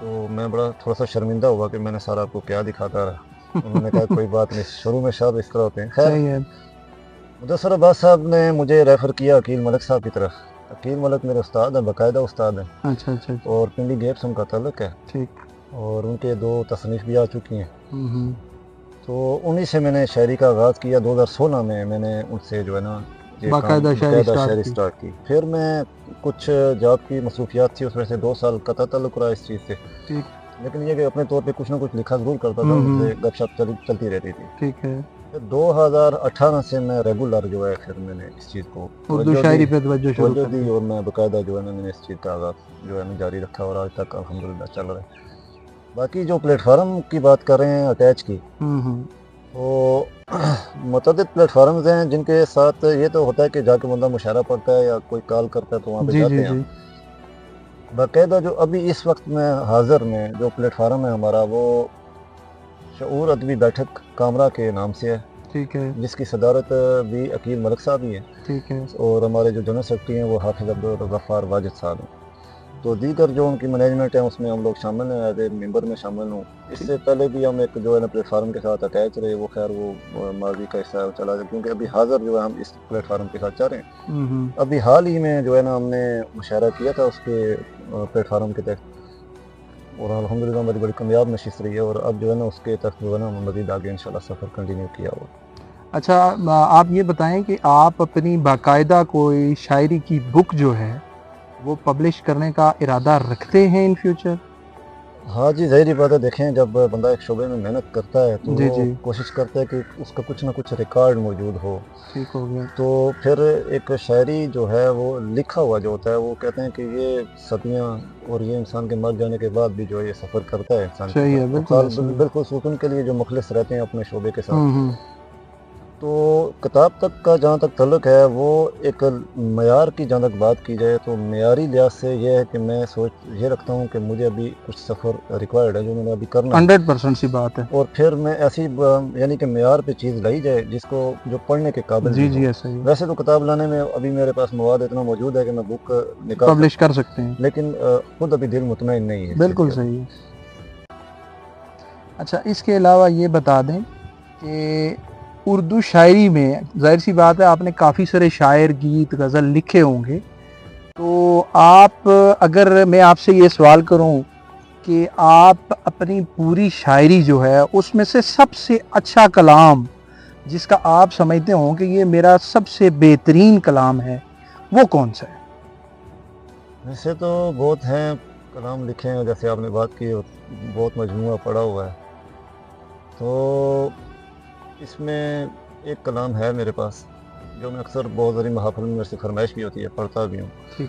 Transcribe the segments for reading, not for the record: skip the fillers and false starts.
تو میں بڑا تھوڑا سا شرمندہ ہوا کہ میں نے سارا آپ کو کیا دکھاتا رہا. انہوں نے کہا کوئی بات نہیں, شروع میں شاید اس طرح ہوتے ہیں. خیر, صحیح ہے. مدثر عباس صاحب نے مجھے ریفر کیا عقیل ملک صاحب کی طرف. عقیل ملک میرے استاد ہیں, باقاعدہ استاد ہیں, اچھا اچھا اچھا. اور پنڈی گیپ سے ان کا تعلق ہے, ٹھیک. اور ان کے 2 تصنیف بھی آ چکی ہیں. ہوں. تو انہی سے میں نے شاعری کا آغاز کیا. 2016 میں میں نے ان سے جو ہے نا یہ باقاعدہ کام شاعری باقاعدہ start شاعری کی. سٹارٹ کی. پھر میں کچھ جاب کی مصروفیات تھی, اس میں سے 2 سال قطع تعلق رہا اس چیز سے. ٹھیک. لیکن یہ کہ اپنے طور پہ کچھ نہ کچھ لکھا ضرور کرتا تھا, ان سے گپ شپ چلتی رہتی تھی. ٹھیک ہے. پھر 2018 سے میں ریگولر جو ہے پھر میں نے اس چیز کو اردو شاعری پہ توجہ شروع توجہ کر دی, دی. اور میں باقاعدہ جو ہے نا میں نے اس چیز کا آغاز جو ہے نا جاری رکھا, اور آج تک الحمدللہ چل رہا ہے. باقی جو پلیٹ فارم کی بات کر رہے ہیں اٹیچ کی, تو متعدد پلیٹ فارمز ہیں جن کے ساتھ یہ تو ہوتا ہے کہ جا کے بندہ مشاعرہ پڑھتا ہے یا کوئی کال کرتا ہے تو وہاں پہ جی جاتے جی ہیں. جی. باقاعدہ جو ابھی اس وقت میں حاضر میں جو پلیٹ فارم ہے ہمارا, وہ شعور ادبی بیٹھک کامرہ کے نام سے ہے, ٹھیک ہے. جس کی صدارت بھی عقیل ملک صاحب ہی ہیں, ٹھیک ہے. اور ہمارے جو جنرل سیکرٹری ہیں وہ حافظ عبدالغفار واجد صاحب ہیں. تو دیگر جو ان کی مینجمنٹ ہے اس میں ہم لوگ شامل ہیں, ایز اے ممبر میں شامل ہوں. اس سے پہلے بھی ہم ایک جو ہے نا پلیٹ فارم کے ساتھ اٹیچ رہے, وہ خیر وہ ماضی کا حصہ چلا گیا, کیونکہ ابھی حاضر جو ہے ہم اس پلیٹ فارم کے ساتھ چاہ رہے ہیں. ابھی حال ہی میں جو ہے نا ہم نے مشاعرہ کیا تھا اس کے پلیٹ فارم کے تحت, اور الحمدللہ ہماری بڑی کامیاب نشست رہی ہے, اور اب جو ہے نا اس کے تحت جو ہے نا مزید آگے انشاءاللہ سفر کنٹینیو کیا ہوا. اچھا, آپ یہ بتائیں کہ آپ اپنی باقاعدہ کوئی شاعری کی بک جو ہے وہ پبلش کرنے کا ارادہ رکھتے ہیں ان فیوچر؟ ہاں جی, ظاہری بات ہے. دیکھیں جب بندہ ایک شعبے میں محنت کرتا ہے تو جی وہ جی. کوشش کرتا ہے کہ اس کا کچھ نہ کچھ ریکارڈ موجود ہو. ٹھیک ہو گیا. تو پھر ایک شاعری جو ہے وہ لکھا ہوا جو ہوتا ہے, وہ کہتے ہیں کہ یہ صدیاں اور یہ انسان کے مر جانے کے بعد بھی جو ہے یہ سفر کرتا ہے انسان کے صحیح ہے, ساتھ. بالکل بالکل سکون کے لیے جو مخلص رہتے ہیں اپنے شعبے کے ساتھ. تو کتاب تک کا جہاں تک تعلق ہے, وہ ایک معیار کی جہاں تک بات کی جائے تو معیاری لحاظ سے یہ ہے کہ میں یہ رکھتا ہوں کہ مجھے ابھی کچھ سفر ریکوائرڈ ہے جو میں نے ابھی کرنا ہے. 100% سی بات ہے. اور پھر میں ایسی یعنی کہ معیار پہ چیز لائی جائے جس کو جو پڑھنے کے قابل جی بھی جی ہو. ایسا ہی ویسے تو کتاب لانے میں ابھی میرے پاس مواد اتنا موجود ہے کہ میں بک نکال پبلش کر سکتے ہیں, لیکن خود ابھی دل مطمئن نہیں ہے. بالکل صحیح ہے. اچھا, اس کے علاوہ یہ بتا دیں کہ اردو شاعری میں ظاہر سی بات ہے آپ نے کافی سارے شاعر, گیت, غزل لکھے ہوں گے, تو آپ اگر میں آپ سے یہ سوال کروں کہ آپ اپنی پوری شاعری جو ہے اس میں سے سب سے اچھا کلام جس کا آپ سمجھتے ہوں کہ یہ میرا سب سے بہترین کلام ہے, وہ کون سا ہے؟ ویسے تو بہت ہیں کلام لکھے ہیں, جیسے آپ نے بات کی بہت مجموعہ پڑا ہوا ہے. تو اس میں ایک کلام ہے میرے پاس جو میں اکثر بہت ساری محافل میں میرے سے فرمائش بھی ہوتی ہے, پڑھتا بھی ہوں.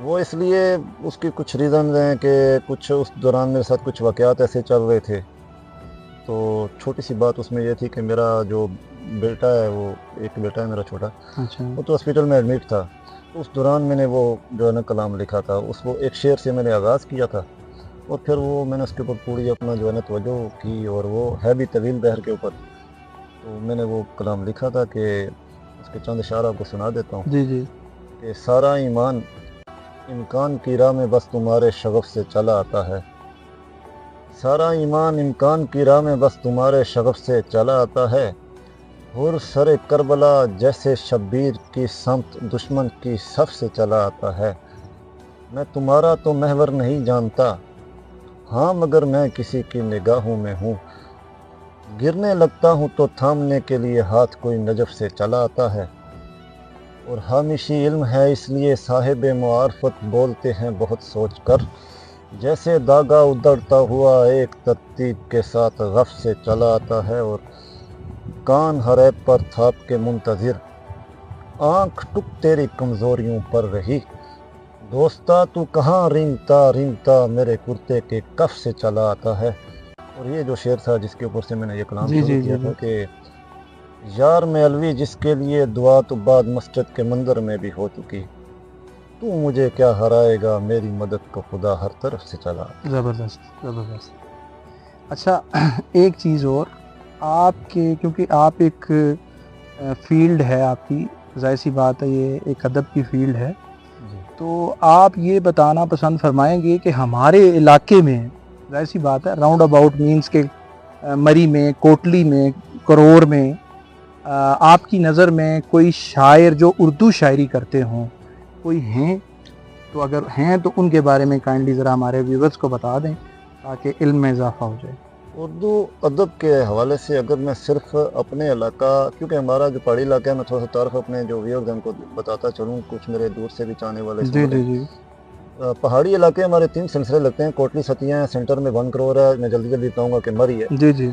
وہ اس لیے اس کی کچھ ریزنز ہیں کہ کچھ اس دوران میرے ساتھ کچھ واقعات ایسے چل رہے تھے. تو چھوٹی سی بات اس میں یہ تھی کہ میرا جو بیٹا ہے, وہ ایک بیٹا ہے میرا چھوٹا, وہ تو ہاسپٹل میں ایڈمٹ تھا. اس دوران میں نے وہ جو ہے نا کلام لکھا تھا. وہ ایک شعر سے میں نے آغاز کیا تھا, اور پھر وہ میں نے اس کے اوپر پوری اپنا جو ہے نا توجہ کی, اور وہ ہے بھی طویل بحر کے اوپر. تو میں نے وہ کلام لکھا تھا کہ اس کے چند اشعار آپ کو سنا دیتا ہوں. جی جی. کہ سارا ایمان امکان کی راہ میں بس تمہارے شغف سے چلا آتا ہے. سارا ایمان امکان کی راہ میں بس تمہارے شغف سے چلا آتا ہے. ہر سر کربلا جیسے شبیر کی سمت دشمن کی صف سے چلا آتا ہے. میں تمہارا تو محور نہیں جانتا, ہاں مگر میں کسی کی نگاہوں میں ہوں. گرنے لگتا ہوں تو تھامنے کے لیے ہاتھ کوئی نجف سے چلا آتا ہے. اور ہامشی علم ہے اس لیے صاحب معارفت بولتے ہیں بہت سوچ کر. جیسے داغا ادڑتا ہوا ایک ترتیب کے ساتھ غف سے چلا آتا ہے. اور کان حریب پر تھاپ کے منتظر, آنکھ ٹک تیری کمزوریوں پر رہی. دوستا تو کہاں رینگتا رینگتا میرے کرتے کے کف سے چلا آتا ہے. اور یہ جو شعر تھا جس کے اوپر سے میں نے یہ کلام شروع کیا تھا کہ یار میں الوی جس کے لیے دعا تو بعد مسجد کے منظر میں بھی ہو چکی. تو مجھے کیا ہرائے گا میری مدد کو خدا ہر طرف سے چلا. زبردست زبردست. اچھا, ایک چیز اور, آپ کے کیونکہ آپ ایک فیلڈ ہے آپ کی, ظاہر سی بات ہے یہ ایک ادب کی فیلڈ ہے, تو آپ یہ بتانا پسند فرمائیں گے کہ ہمارے علاقے میں ظاہر سی بات ہے راؤنڈ اباؤٹ مینس کے مری میں، کوٹلی میں، کرور میں آپ کی نظر میں کوئی شاعر جو اردو شاعری کرتے ہوں کوئی ہیں؟ تو اگر ہیں تو ان کے بارے میں کائنڈلی ذرا ہمارے ویورز کو بتا دیں تاکہ علم میں اضافہ ہو جائے۔ اردو ادب کے حوالے سے اگر میں صرف اپنے علاقہ، کیونکہ ہمارا جو پہاڑی علاقہ ہے، میں تھوڑا سا تعارف اپنے جو ویورز ہیں ان کو بتاتا چلوں، کچھ میرے دور سے بھی چاہنے والے سن جی رہے جی ہیں۔ جی پہاڑی علاقے ہمارے 3 سلسلے لگتے ہیں، کوٹلی ستیاں ہیں، سینٹر میں 1 کرور ہے، میں جلدی جلدی بتاؤں گا کہ مری ہے۔ جی جی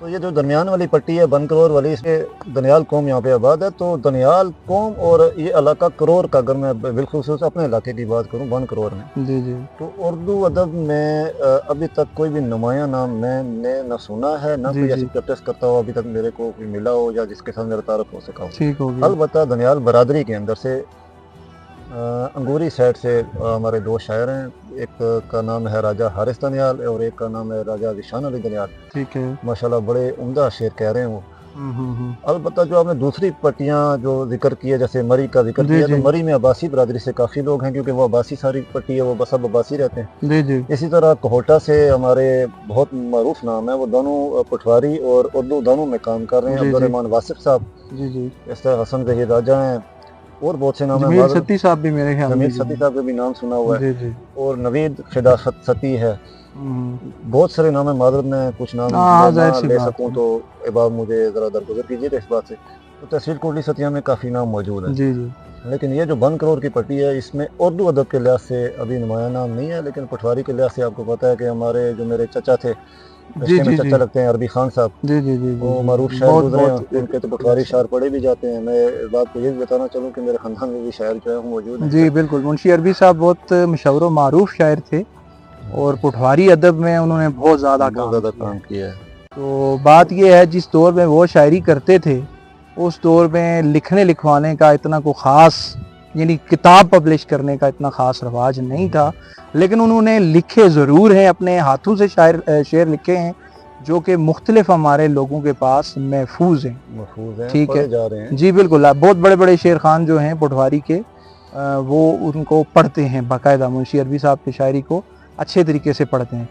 تو یہ جو درمیان والی پٹی ہے 1 کرور والی، اس کے دنیال قوم یہاں پہ آباد ہے۔ تو دنیال قوم اور یہ علاقہ کرور کا، اگر میں بالخصوص اپنے علاقے کی بات کروں 1 کرور میں، جی جی تو اردو ادب میں ابھی تک کوئی بھی نمایاں نام میں نے نہ سنا ہے، نہ جی کوئی جی ایسی پریکٹس کرتا ہو ابھی تک میرے کو کوئی ملا ہو یا جس کے ساتھ میرا تعارف ہو سکا ہو۔ ٹھیک ہو گیا۔ البتہ دنیال برادری کے اندر سے انگوری سائڈ سے ہمارے 2 شاعر ہیں، ایک کا نام ہے راجہ حارث دنیال اور ایک کا نام ہے راجہ ذیشان علی دنیال۔ ٹھیک ہے۔ ماشاءاللہ بڑے عمدہ شعر کہہ رہے ہیں وہ۔ ہوں۔ البتہ جو آپ نے دوسری پٹیاں جو ذکر کی ہے، جیسے مری کا ذکر جی کیا، جی تو مری میں عباسی برادری سے کافی لوگ ہیں، کیونکہ وہ عباسی ساری پٹی ہے، وہ سب عباسی رہتے ہیں۔ جی جی اسی طرح کوہٹا سے ہمارے بہت معروف نام ہے، وہ دونوں پٹواری اور اردو دونوں میں کام کر رہے ہیں، جی جی عبدالرحمن واصف صاحب، جی جی اس طرح حسن ظہیر راجہ ہیں، اور بہت سے نام ہیں۔ جمیل ستی صاحب بھی میرے خیال میں جمیل ستی صاحب کا بھی نام سنا ہوا ہے، جی جی اور نوید فدا ستی ہے، ہوں۔ بہت سارے نام ہیں۔ معذرت میں کچھ نام ہاں نہ ظاہر سی لے بات سکوں ہے۔ تو احباب مجھے ذرا درگزر کیجیے گا اس بات سے۔ تو تحصیل کوٹلی ستیا میں کافی نام موجود ہیں، جی جی لیکن یہ جو 1 کرور کی پٹی ہے، اس میں اردو ادب کے لحاظ سے ابھی نمایاں نام نہیں ہے، لیکن پٹواری کے لحاظ سے آپ کو پتہ ہے کہ ہمارے جو میرے چچا تھے، جی رشتے میں جی چچا لگتے ہیں، عربی خان صاحب، جی جی جی جی وہ معروف جی شاعر بہت گزرے ہیں، بہت ان کے تو پٹواری شعر پڑھے بھی جاتے ہیں۔ میں اس بات کو یہ بھی بتانا چاہوں کہ میرے خاندان میں بھی شاعر جو ہے وہ موجود ہیں۔ جی بالکل، منشی عربی صاحب بہت مشہور و معروف شاعر تھے اور پٹواری ادب میں انہوں نے بہت زیادہ بہت کام زیادہ کیا کام ہے۔ کیا ہے۔ تو بات یہ ہے جس دور میں وہ شاعری کرتے تھے اس دور میں لکھنے لکھوانے کا اتنا کوئی خاص، یعنی کتاب پبلش کرنے کا اتنا خاص رواج نہیں تھا، لیکن انہوں نے لکھے ضرور ہیں، اپنے ہاتھوں سے شعر لکھے ہیں جو کہ مختلف ہمارے لوگوں کے پاس محفوظ ہیں۔ محفوظ ہیں، ٹھیک ہے پڑھے جا رہے ہیں۔ جی بالکل، بہت بڑے بڑے شعر خان جو ہیں پٹواری کے وہ ان کو پڑھتے ہیں باقاعدہ، منشی عربی صاحب کی شاعری کو اچھے طریقے سے پڑھتے ہیں،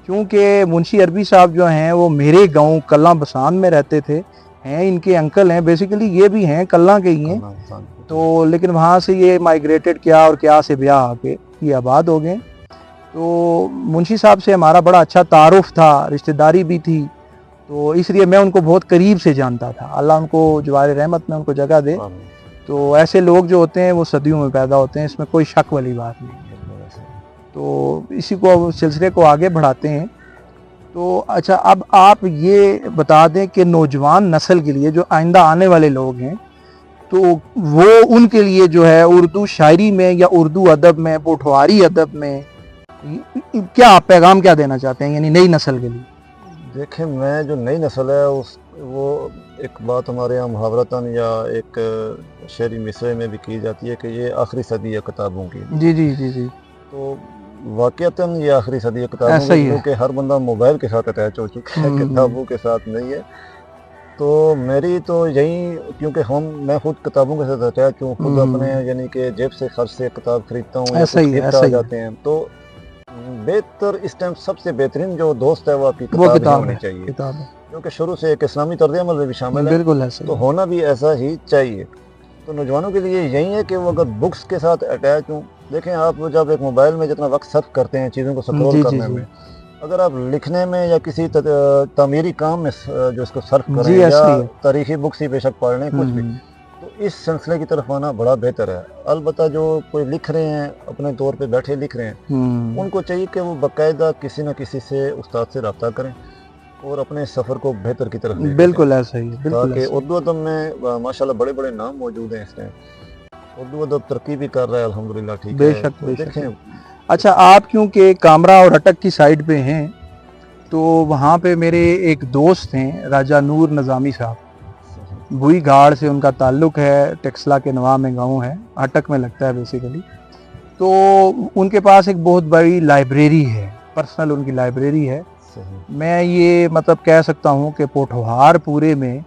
کیونکہ منشی عربی صاحب جو ہیں وہ میرے گاؤں کلاں بسان میں رہتے تھے، ہیں ان کے انکل ہیں، بیسیکلی یہ بھی ہیں کلاں کے ہی ہیں، تو لیکن وہاں سے یہ مائگریٹڈ کیا اور کیا سے بیاہ آ کے یہ آباد ہو گئے۔ تو منشی صاحب سے ہمارا بڑا اچھا تعارف تھا، رشتہ داری بھی تھی، تو اس لیے میں ان کو بہت قریب سے جانتا تھا۔ اللہ ان کو جوار رحمت میں ان کو جگہ دے۔ تو ایسے لوگ جو ہوتے ہیں وہ صدیوں میں پیدا ہوتے ہیں، اس میں کوئی شک والی بات نہیں ہے۔ تو اسی کو سلسلے کو آگے بڑھاتے ہیں۔ تو اچھا، اب آپ یہ بتا دیں کہ نوجوان نسل کے لیے جو آئندہ آنے والے لوگ ہیں تو وہ ان کے لیے جو ہے اردو شاعری میں یا اردو ادب میں، پٹواری ادب میں کیا پیغام کیا دینا چاہتے ہیں، یعنی نئی نسل کے لیے؟ دیکھیں، میں جو نئی نسل ہے وہ ایک بات ہمارے یہاں محاورتاً یا ایک شعری مصرعے میں بھی کی جاتی ہے کہ یہ آخری صدی ہے کتابوں کی۔ جی جی جی جی تو واقعتاً یہ آخری صدی ہے کتابوں ایسا کی، ہی ہے۔ کیونکہ ہر بندہ موبائل کے ساتھ اٹیچ ہو چکا ہے، کتابوں کے ساتھ نہیں ہے۔ تو میری تو یہی، کیونکہ میں خود کتابوں کے ساتھ اٹیچ ہوں، خود اپنے یعنی کہ جیب سے خرچ سے کتاب خریدتا ہوں یا ایسا کچھ ہی ہے، گفٹ ایسا آ ہی ہے۔ جاتے ہیں، تو بہتر اس ٹائم سب سے بہترین جو دوست ہے وہ آپ کی وہ کتاب ہی کتاب ہونی ہے، چاہیے، کتاب ہے، کیونکہ شروع سے ایک اسلامی طرز عمل میں بھی شامل ہے، بالکل ایسا ہی تو ہے۔ ہونا بھی ایسا ہی چاہیے۔ تو نوجوانوں کے لیے یہی ہے کہ وہ اگر بکس کے ساتھ اٹیچ ہوں، دیکھیں آپ جب ایک موبائل میں جتنا وقت صرف کرتے ہیں چیزوں کو سکرول جی جی کرنے جی میں، اگر آپ لکھنے میں یا کسی تعمیری کام میں جو اس کو صرف کریں جی یا ایسا ہی ہے۔ تاریخی بکس ہی بے شک پڑھ لیں، کچھ بھی، تو اس سلسلے کی طرف آنا بڑا بہتر ہے۔ البتہ جو کوئی لکھ رہے ہیں اپنے طور پہ بیٹھے لکھ رہے ہیں، ان کو چاہیے کہ وہ باقاعدہ کسی نہ کسی سے استاد سے رابطہ کریں اور اپنے سفر کو بہتر کی طرف لے کے بالکل جائیں، ایسا ہی ہے، بالکل تاکہ ایسا ہی اردو ادب میں ماشاءاللہ بڑے بڑے نام موجود ہیں۔ اس ٹائم اردو ادب ترقی بھی کر رہا ہے الحمدللہ، ہے، ٹھیک بے ہے۔ شک تو بے شک۔ دیکھیں، اچھا، آپ کیونکہ کامرا اور اٹک کی سائڈ پہ ہیں تو وہاں پہ میرے ایک دوست ہیں راجہ نور نظامی صاحب، بوئی گھاڑ سے ان کا تعلق ہے، ٹیکسلا کے نواح میں گاؤں ہے، اٹک میں لگتا ہے بیسیکلی۔ تو ان کے پاس ایک بہت بڑی لائبریری ہے، پرسنل ان کی لائبریری ہے۔ میں یہ مطلب کہہ سکتا ہوں کہ پوٹھوہار پورے میں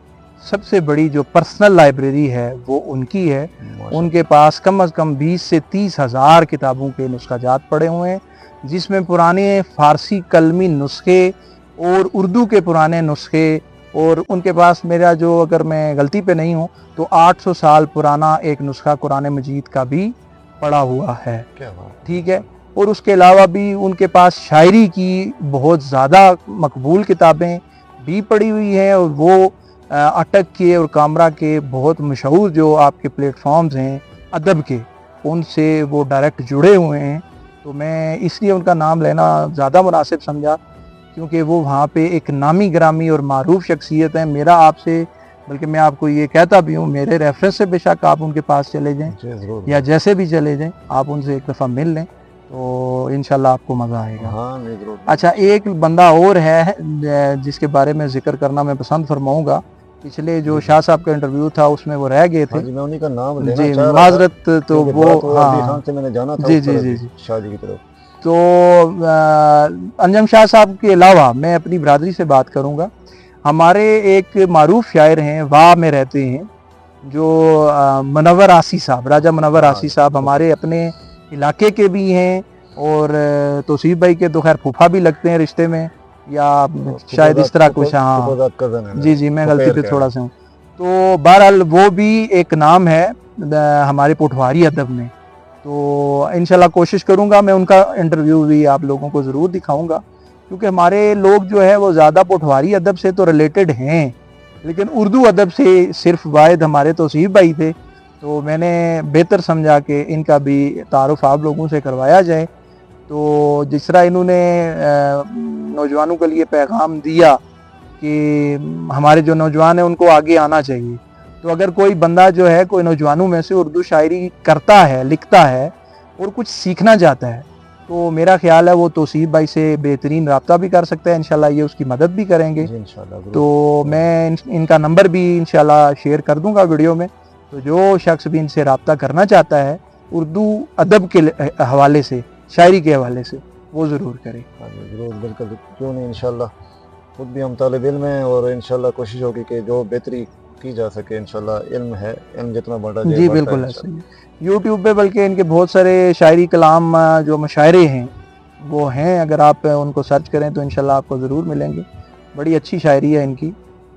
سب سے بڑی جو پرسنل لائبریری ہے وہ ان کی ہے، ان کے پاس کم از کم 20 سے 30 ہزار کتابوں کے نسخہ جات پڑے ہوئے ہیں، جس میں پرانے فارسی کلمی نسخے اور اردو کے پرانے نسخے، اور ان کے پاس میرا جو، اگر میں غلطی پہ نہیں ہوں تو 800 سال پرانا ایک نسخہ قرآن مجید کا بھی پڑا ہوا ہے، ٹھیک ہے۔ اور اس کے علاوہ بھی ان کے پاس شاعری کی بہت زیادہ مقبول کتابیں بھی پڑی ہوئی ہیں، اور وہ اٹک کے اور کامرا کے بہت مشہور جو آپ کے پلیٹ فارمز ہیں ادب کے، ان سے وہ ڈائریکٹ جڑے ہوئے ہیں، تو میں اس لیے ان کا نام لینا زیادہ مناسب سمجھا، کیونکہ وہ وہاں پہ ایک نامی گرامی اور معروف شخصیت ہیں۔ میرا آپ سے، بلکہ میں آپ کو یہ کہتا بھی ہوں، میرے ریفرنس سے بے شک آپ ان کے پاس چلے جائیں یا جیسے بھی چلے جائیں، آپ ان سے ایک دفعہ مل لیں تو انشاءاللہ آپ کو مزہ آئے گا۔ اچھا، ایک بندہ اور ہے جس کے بارے میں ذکر کرنا میں پسند فرماؤں گا، پچھلے جو شاہ صاحب کا انٹرویو تھا اس میں وہ رہ گئے تھے، میں انہی کا نام لینا جی چاہ رہا تھا، معذرت، تو وہ عبدی خان سے میں نے جانا تھا جی اس جی طرف جی بھی، جی شاہ جی کی طرف۔ تو انجم شاہ صاحب کے علاوہ میں اپنی برادری سے بات کروں گا، ہمارے ایک معروف شاعر ہیں، واہ میں رہتے ہیں، جو منور آسی صاحب، راجہ منور آسی صاحب ہمارے اپنے علاقے کے بھی ہیں، اور توصیف بھائی کے تو خیر پھوپھا بھی لگتے ہیں رشتے میں، یا شاید اس طرح کچھ، ہاں جی جی میں غلطی پہ تھوڑا سا ہوں۔ تو بہرحال وہ بھی ایک نام ہے ہمارے پٹواری ادب میں، تو انشاءاللہ کوشش کروں گا میں ان کا انٹرویو بھی آپ لوگوں کو ضرور دکھاؤں گا، کیونکہ ہمارے لوگ جو ہے وہ زیادہ پٹواری ادب سے تو ریلیٹڈ ہیں، لیکن اردو ادب سے صرف واحد ہمارے توصیف بھائی تھے، تو میں نے بہتر سمجھا کہ ان کا بھی تعارف آپ لوگوں سے کروایا جائے۔ تو جس طرح انہوں نے نوجوانوں کے لیے پیغام دیا کہ ہمارے جو نوجوان ہیں ان کو آگے آنا چاہیے، تو اگر کوئی بندہ جو ہے، کوئی نوجوانوں میں سے اردو شاعری کرتا ہے، لکھتا ہے اور کچھ سیکھنا چاہتا ہے، تو میرا خیال ہے وہ توصیف بھائی سے بہترین رابطہ بھی کر سکتا ہے، انشاءاللہ یہ اس کی مدد بھی کریں گے۔ تو میں ان کا نمبر بھی انشاءاللہ شیئر کر دوں گا ویڈیو میں، تو جو شخص بھی ان سے رابطہ کرنا چاہتا ہے اردو ادب کے حوالے سے، شاعری کے حوالے سے، وہ ضرور کرے۔ ضرور، بالکل، کیوں نہیں، انشاءاللہ خود بھی ہم طالب علم ہیں، اور انشاءاللہ کوشش ہوگی کہ جو بہتری کی جا سکے، انشاءاللہ علم ہے، علم جتنا بڑھا جائے جی بڑھتا ہے بالکل ایسے انشاءاللہ۔ ہی یوٹیوب پہ بلکہ ان کے بہت سارے شاعری کلام جو مشاعرے ہیں وہ ہیں، اگر آپ ان کو سرچ کریں تو انشاءاللہ آپ کو ضرور ملیں گے، بڑی اچھی شاعری ہے ان کی۔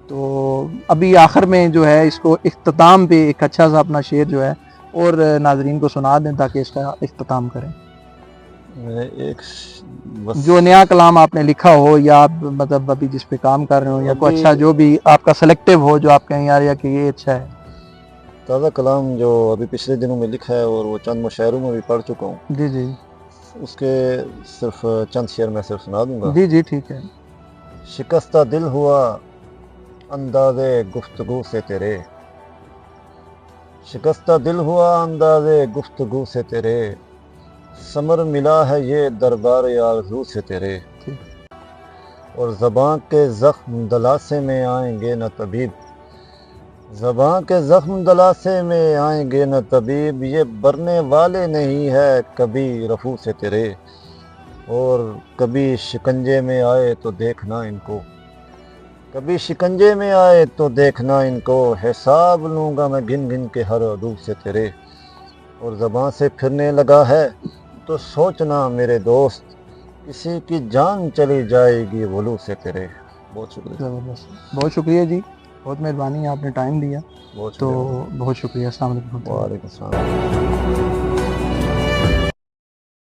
تو ابھی آخر میں جو ہے اس کو اختتام پہ ایک اچھا سا اپنا شعر جو ہے اور ناظرین کو سنا دیں تاکہ اس کا اختتام کریں، جو نیا کلام آپ نے لکھا ہو، یا آپ مطلب ابھی جس پہ کام کر رہے ہو، یا کوئی اچھا جو بھی آپ کا سلیکٹیو ہو جو آپ کہیں یار یا کہ یہ اچھا ہے۔ تازہ کلام جو ابھی پچھلے دنوں میں لکھا ہے اور وہ چند مشاعروں میں بھی پڑھ چکا ہوں، جی جی اس کے صرف چند شعر میں صرف سنا دوں گا۔ جی جی ٹھیک ہے۔ شکستہ دل ہوا انداز گفتگو سے تیرے، شکستہ دل ہوا انداز گفتگو سے تیرے، ثمر ملا ہے یہ دربار آرزو سے تیرے، اور زباں کے زخم دلاسے میں آئیں گے نہ طبیب، زباں کے زخم دلاسے میں آئیں گے نہ طبیب، یہ برنے والے نہیں ہے کبھی رفو سے تیرے، اور کبھی شکنجے میں آئے تو دیکھنا ان کو، کبھی شکنجے میں آئے تو دیکھنا ان کو، حساب لوں گا میں گن گن کے ہر عدو سے تیرے، اور زباں سے پھرنے لگا ہے تو سوچنا میرے دوست، کسی کی جان چلی جائے گی ولو سے تیرے۔ بہت شکریہ، بہت شکریہ جی، بہت مہربانی، آپ نے ٹائم دیا، بہت تو شکریہ، بہت شکریہ، السلام علیکم۔ وعلیکم السلام۔